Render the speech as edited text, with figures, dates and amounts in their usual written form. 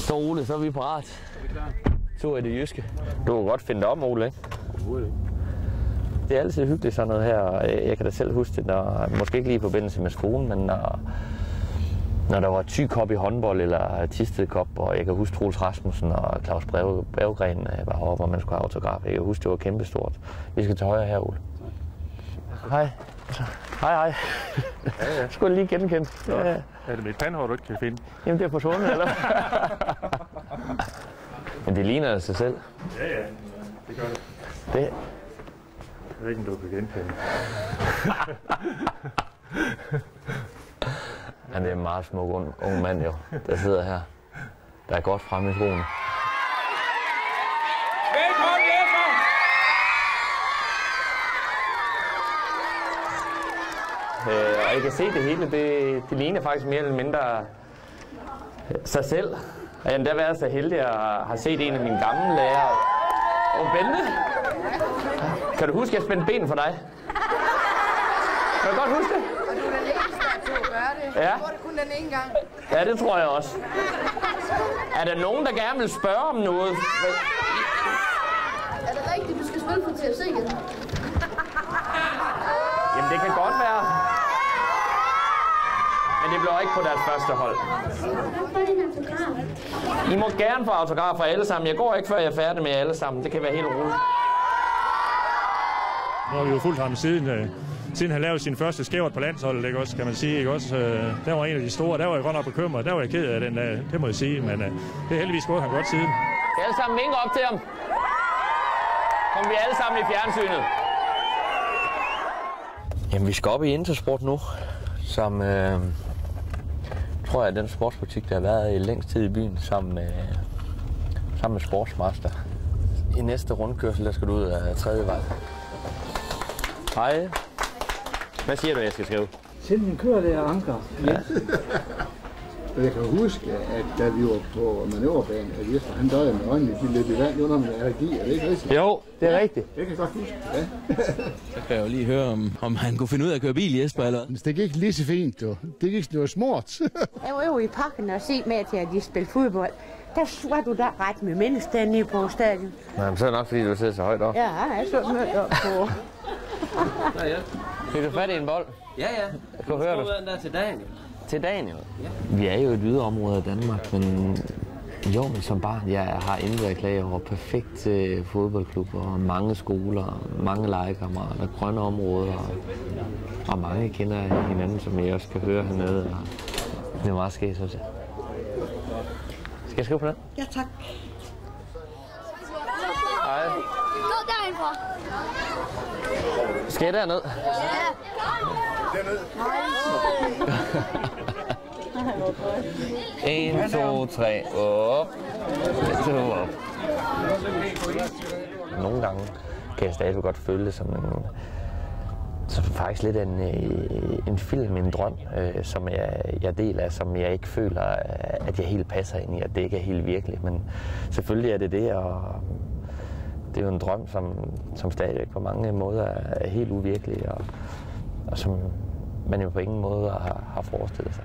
Så Ole, så er vi parat. Er vi klar? Tur i det jyske. Du kan godt finde dig om, Ole, ikke? Overhovedet ikke. Det er altid hyggeligt sådan noget her. Jeg kan da selv huske det, måske ikke lige i forbindelse med skolen, men når der var Thy Cup i håndbold eller Thisted Cup, og jeg kan huske Troels Rasmussen og Claus Brevgren var heroppe, hvor man skulle have autograf. Jeg kan huske, det var kæmpestort. Vi skal til højre her, Ole. Hej. Hej. Ja. Skulle lige genkende. Ja. Er det mit pandehår, du ikke kan finde? Jamen, det er forsvundet, eller? Men det ligner det sig selv. Ja, det gør det. Det. Jeg ved ikke, om du kan genkende. Han er en meget smuk ung mand, jo, der sidder her. Der er godt fremme i skoene. Velkommen, Jesper! Og I kan se det hele, det ligner faktisk mere eller mindre sig selv. Og jeg har endda været så heldig at have set en af mine gamle lærere. Bente, kan du huske, at jeg spændte ben for dig? Kan du godt huske det? Og du er den eneste, der tog at gøre det. Ja. Du gjorde det kun den ene gang. Ja, det tror jeg også. Er der nogen, der gerne vil spørge om noget? Er det rigtigt, du skal spille for TFC igen? Jamen, det kan godt være. Men det bliver ikke på deres første hold. I må gerne få autografer alle sammen. Jeg går ikke, før jeg er færdig med alle sammen. Det kan være helt roligt. Nu har vi jo fulgt ham siden han lavede sin første skævert på landsholdet, ikke også, kan man sige, ikke også? Der var en af de store, der var jeg godt nok bekymret, der var jeg ked af den, det må jeg sige, men det er heldigvis gået ham godt siden. Skal alle sammen vinke op til ham? Kom vi alle sammen i fjernsynet. Jamen, vi skal op i Intersport nu, som tror jeg er den sportsbutik, der har været i længst tid i byen, sammen med Sportsmaster. I næste rundkørsel, der skal du ud af tredje vej. Hej. Hvad siger du, jeg skal skrive? Send min kører der, Anker. Ja. Jeg kan huske, at da vi var på manøvrebanen, at Jesper han døde med øjnene, de løb i vand under med allergi. Er det ikke rigtigt? Jo, det er rigtigt. Det kan jeg godt huske, ja. Så kan jeg jo lige høre, om han kunne finde ud af at køre bil, Jesper, eller? Det gik lige så fint, du. Det gik noget smart. Jeg var jo i parken og se med til, at de spillede fodbold. Der var du da ret med mennesker på stadion. Jamen, så er det nok, fordi du sidder så højt op. Ja, jeg så mødt op på. Ja. Fik du fat i en bold? Ja. Jeg kunne høre dig. Der til Daniel. Til Daniel? Ja. Vi er jo et yderområde af Danmark, men som barn, jeg har intet at klage over. Perfekt fodboldklubber, mange skoler, mange legekammerater, grønne områder, og mange kender hinanden, som jeg også kan høre hernede. Og det er meget skægt, synes jeg. Skal jeg skrive på den? Ja, tak. Hej. Gå derinfra. Skal jeg derned? Ja. Derned. 1, 2, 3, op. 2, op. Nogle gange kan jeg stadig godt føle det som faktisk lidt af en film, en drøm, som jeg deler, som jeg ikke føler, at jeg helt passer ind i, at det ikke er helt virkeligt. Men selvfølgelig er det det, og det er jo en drøm, som stadig på mange måder er helt uvirkelig, og som man jo på ingen måde har forestillet sig.